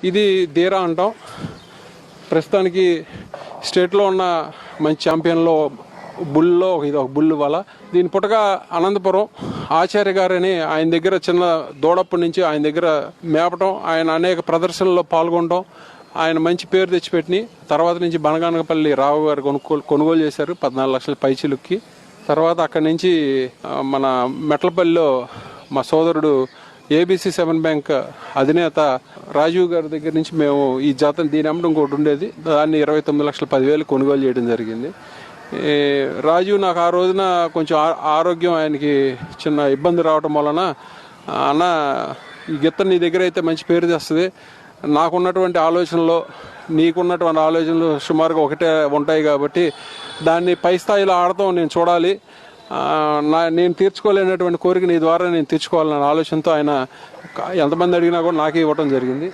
ఇది ధీరా అంటాం. ప్రస్తుతానికి స్టేట్లో ఉన్న మంచి ఛాంపియన్లో బుల్లో ఇది ఒక బుల్ వల. దీని పుట్టగా అనంతపురం ఆచార్య గారని ఆయన దగ్గర చిన్న దూడప్పటి నుంచి ఆయన దగ్గర మేపటం, ఆయన అనేక ప్రదర్శనల్లో పాల్గొనడం, ఆయన మంచి పేరు తెచ్చిపెట్టి తర్వాత నుంచి బనగానపల్లి రావు గారు కొనుగోలు చేశారు 14 లక్షల పైచిలుక్కి. తర్వాత అక్కడి నుంచి మన మెట్లపల్లిలో మా సోదరుడు ఏబీసీ 7 బ్యాంక్ అధినేత రాజీవ్ గారి దగ్గర నుంచి మేము ఈ జాతర దీని అమ్మడం ఇంకోటి ఉండేది, దాన్ని 29,10,000 కొనుగోలు చేయడం జరిగింది. రాజీవ్ నాకు ఆ రోజున కొంచెం ఆరోగ్యం ఆయనకి చిన్న ఇబ్బంది రావటం వలన, అన్న ఈ గిత్త నీ దగ్గర అయితే మంచి పేరు తెస్తుంది, నాకున్నటువంటి ఆలోచనలో నీకున్నటువంటి ఆలోచనలు సుమారుగా ఒకటే ఉంటాయి కాబట్టి దాన్ని పై స్థాయిలో ఆడతాం నేను చూడాలి, నేను తీర్చుకోలేనటువంటి కోరిక నీ ద్వారా నేను తీర్చుకోవాలన్న ఆలోచనతో ఆయన ఎంతమంది అడిగినా కూడా నాకే ఇవ్వడం జరిగింది.